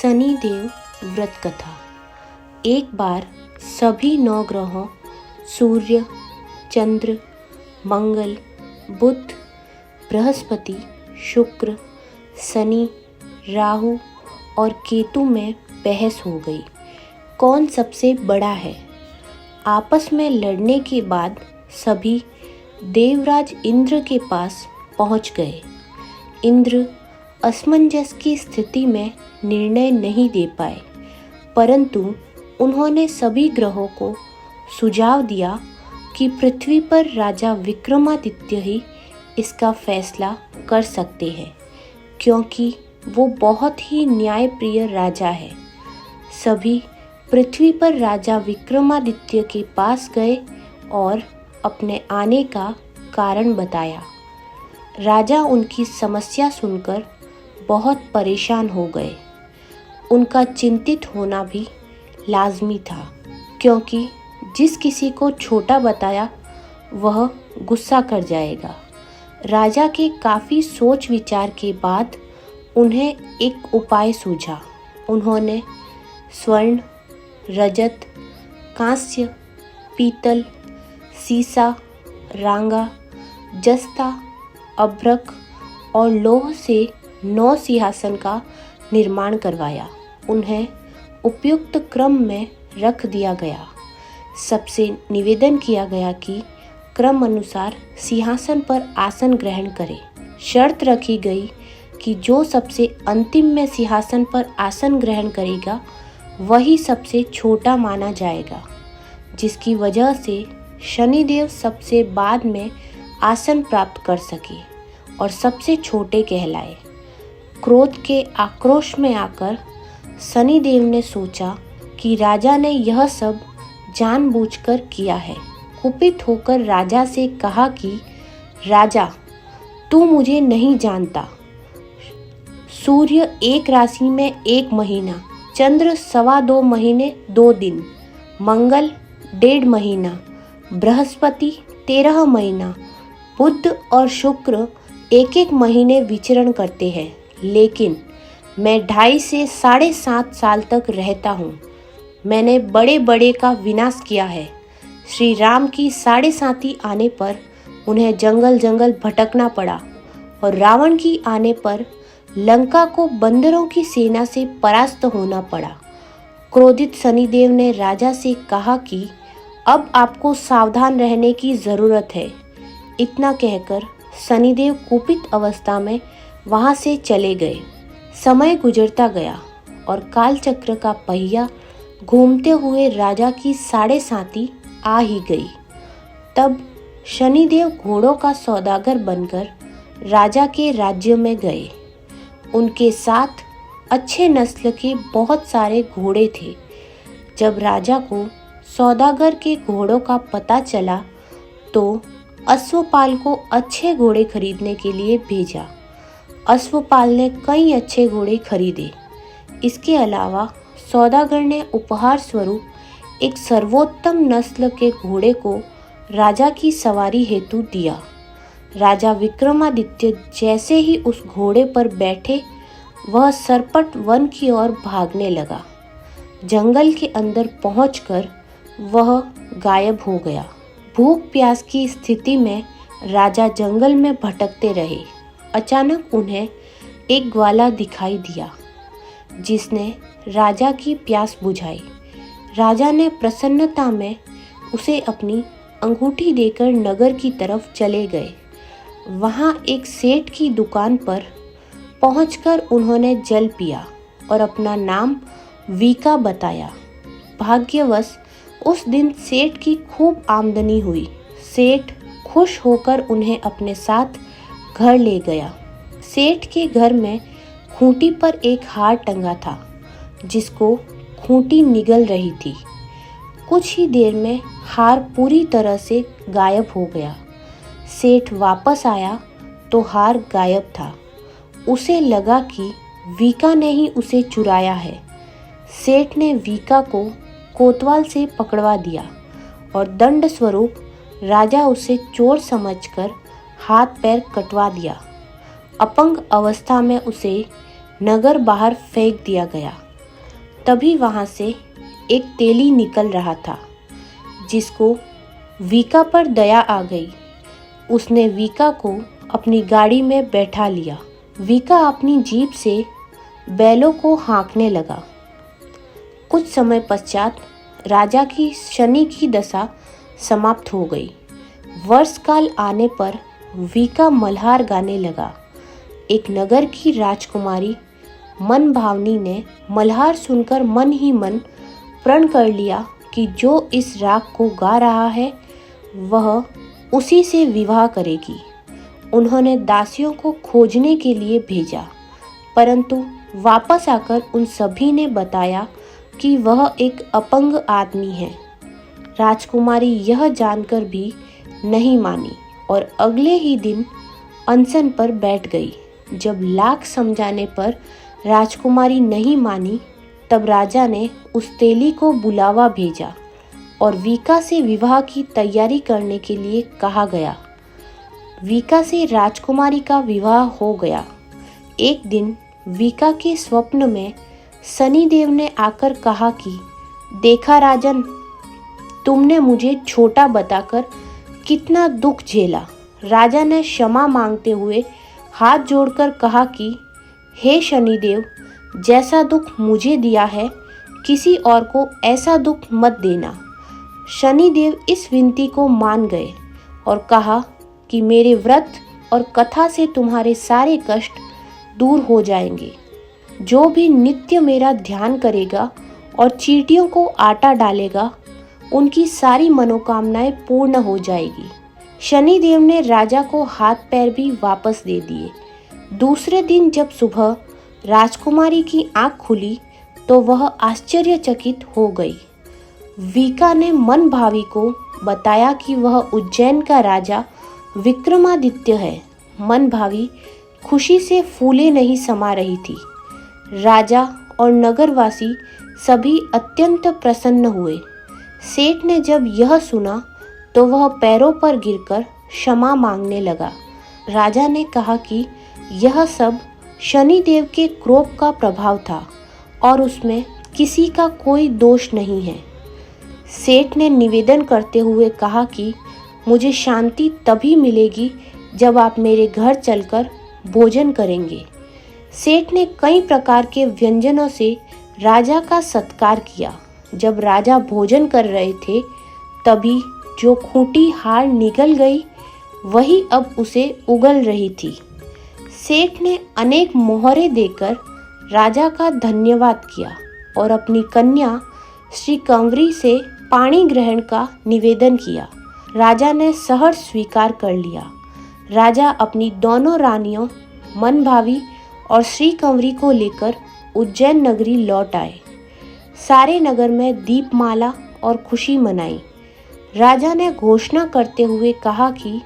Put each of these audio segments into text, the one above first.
शनिदेव व्रत कथा। एक बार सभी 9 ग्रहों सूर्य, चंद्र, मंगल, बुध, बृहस्पति, शुक्र, शनि, राहु और केतु में बहस हो गई, कौन सबसे बड़ा है। आपस में लड़ने के बाद सभी देवराज इंद्र के पास पहुंच गए। इंद्र असमंजस की स्थिति में निर्णय नहीं दे पाए, परंतु उन्होंने सभी ग्रहों को सुझाव दिया कि पृथ्वी पर राजा विक्रमादित्य ही इसका फैसला कर सकते हैं, क्योंकि वो बहुत ही न्यायप्रिय राजा है। सभी पृथ्वी पर राजा विक्रमादित्य के पास गए और अपने आने का कारण बताया। राजा उनकी समस्या सुनकर बहुत परेशान हो गए। उनका चिंतित होना भी लाजमी था, क्योंकि जिस किसी को छोटा बताया वह गुस्सा कर जाएगा। राजा के काफ़ी सोच विचार के बाद उन्हें एक उपाय सूझा। उन्होंने स्वर्ण, रजत, कांस्य, पीतल, सीसा, रांगा, जस्ता, अभ्रक और लौह से 9 सिंहासन का निर्माण करवाया। उन्हें उपयुक्त क्रम में रख दिया गया। सबसे निवेदन किया गया कि क्रम अनुसार सिंहासन पर आसन ग्रहण करें। शर्त रखी गई कि जो सबसे अंतिम में सिंहासन पर आसन ग्रहण करेगा वही सबसे छोटा माना जाएगा, जिसकी वजह से शनिदेव सबसे बाद में आसन प्राप्त कर सके और सबसे छोटे कहलाए। क्रोध के आक्रोश में आकर शनिदेव ने सोचा कि राजा ने यह सब जानबूझकर किया है। कुपित होकर राजा से कहा कि राजा, तू मुझे नहीं जानता। सूर्य 1 राशि में 1 महीना, चंद्र 2.25 महीने 2 दिन, मंगल 1.5 महीना, बृहस्पति 13 महीना, बुध और शुक्र 1-1 महीने विचरण करते हैं, लेकिन मैं 2.5 से 7.5 साल तक रहता हूँ। मैंने बड़े बड़े का विनाश किया है। श्री राम की 7.5 आने पर उन्हें जंगल जंगल भटकना पड़ा और रावण की आने पर लंका को बंदरों की सेना से परास्त होना पड़ा। क्रोधित शनिदेव ने राजा से कहा कि अब आपको सावधान रहने की ज़रूरत है। इतना कहकर शनिदेव कुपित अवस्था में वहाँ से चले गए। समय गुजरता गया और कालचक्र का पहिया घूमते हुए राजा की 7.5 आ ही गई। तब शनिदेव घोड़ों का सौदागर बनकर राजा के राज्य में गए। उनके साथ अच्छे नस्ल के बहुत सारे घोड़े थे। जब राजा को सौदागर के घोड़ों का पता चला तो अश्वपाल को अच्छे घोड़े खरीदने के लिए भेजा। अश्वपाल ने कई अच्छे घोड़े खरीदे। इसके अलावा सौदागर ने उपहार स्वरूप एक सर्वोत्तम नस्ल के घोड़े को राजा की सवारी हेतु दिया। राजा विक्रमादित्य जैसे ही उस घोड़े पर बैठे, वह सरपट वन की ओर भागने लगा। जंगल के अंदर पहुंचकर वह गायब हो गया। भूख प्यास की स्थिति में राजा जंगल में भटकते रहे। अचानक उन्हें एक ग्वाला दिखाई दिया, जिसने राजा की प्यास बुझाई। राजा ने प्रसन्नता में उसे अपनी अंगूठी देकर नगर की तरफ चले गए। वहाँ एक सेठ की दुकान पर पहुंचकर उन्होंने जल पिया और अपना नाम वीका बताया। भाग्यवश उस दिन सेठ की खूब आमदनी हुई। सेठ खुश होकर उन्हें अपने साथ घर ले गया। सेठ के घर में खूंटी पर एक हार टंगा था, जिसको खूंटी निगल रही थी। कुछ ही देर में हार पूरी तरह से गायब हो गया। सेठ वापस आया तो हार गायब था। उसे लगा कि वीका ने ही उसे चुराया है। सेठ ने वीका को कोतवाल से पकड़वा दिया और दंड स्वरूप राजा उसे चोर समझकर हाथ पैर कटवा दिया। अपंग अवस्था में उसे नगर बाहर फेंक दिया गया। तभी वहाँ से एक तेली निकल रहा था, जिसको वीका पर दया आ गई। उसने वीका को अपनी गाड़ी में बैठा लिया। वीका अपनी जीप से बैलों को हाँकने लगा। कुछ समय पश्चात राजा की शनि की दशा समाप्त हो गई। वर्षकाल आने पर वीका मल्हार गाने लगा। एक नगर की राजकुमारी मनभावनी ने मल्हार सुनकर मन ही मन प्रण कर लिया कि जो इस राग को गा रहा है वह उसी से विवाह करेगी। उन्होंने दासियों को खोजने के लिए भेजा, परंतु वापस आकर उन सभी ने बताया कि वह एक अपंग आदमी है। राजकुमारी यह जानकर भी नहीं मानी और अगले ही दिन अनशन पर बैठ गई। जब लाख समझाने पर राजकुमारी नहीं मानी, तब राजा ने उस तेली को बुलावा भेजा और वीका से विवाह की तैयारी करने के लिए कहा गया। वीका से राजकुमारी का विवाह हो गया। एक दिन वीका के स्वप्न में शनिदेव ने आकर कहा कि देखा राजन, तुमने मुझे छोटा बताकर कितना दुख झेला। राजा ने क्षमा मांगते हुए हाथ जोड़कर कहा कि हे शनिदेव, जैसा दुख मुझे दिया है किसी और को ऐसा दुख मत देना। शनिदेव इस विनती को मान गए और कहा कि मेरे व्रत और कथा से तुम्हारे सारे कष्ट दूर हो जाएंगे। जो भी नित्य मेरा ध्यान करेगा और चींटियों को आटा डालेगा, उनकी सारी मनोकामनाएं पूर्ण हो जाएगी। शनिदेव ने राजा को हाथ पैर भी वापस दे दिए। दूसरे दिन जब सुबह राजकुमारी की आंख खुली तो वह आश्चर्यचकित हो गई। वीका ने मनभावी को बताया कि वह उज्जैन का राजा विक्रमादित्य है। मनभावी खुशी से फूले नहीं समा रही थी। राजा और नगरवासी सभी अत्यंत प्रसन्न हुए। सेठ ने जब यह सुना तो वह पैरों पर गिरकर क्षमा मांगने लगा। राजा ने कहा कि यह सब शनिदेव के क्रोध का प्रभाव था और उसमें किसी का कोई दोष नहीं है। सेठ ने निवेदन करते हुए कहा कि मुझे शांति तभी मिलेगी जब आप मेरे घर चलकर भोजन करेंगे। सेठ ने कई प्रकार के व्यंजनों से राजा का सत्कार किया। जब राजा भोजन कर रहे थे तभी जो खूंटी हाड़ निगल गई वही अब उसे उगल रही थी। सेठ ने अनेक मोहरे देकर राजा का धन्यवाद किया और अपनी कन्या श्री कंवरी से पाणी ग्रहण का निवेदन किया। राजा ने सहर्ष स्वीकार कर लिया। राजा अपनी दोनों रानियों मनभावी और श्री कंवरी को लेकर उज्जैन नगरी लौट आए। सारे नगर में दीपमाला और खुशी मनाई। राजा ने घोषणा करते हुए कहा कि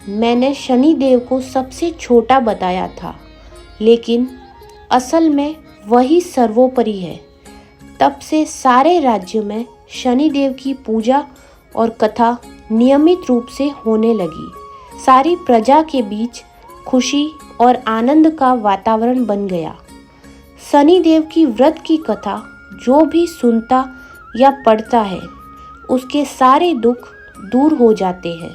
मैंने शनिदेव को सबसे छोटा बताया था, लेकिन असल में वही सर्वोपरि है। तब से सारे राज्य में शनिदेव की पूजा और कथा नियमित रूप से होने लगी। सारी प्रजा के बीच खुशी और आनंद का वातावरण बन गया। शनिदेव की व्रत की कथा जो भी सुनता या पढ़ता है, उसके सारे दुख दूर हो जाते हैं।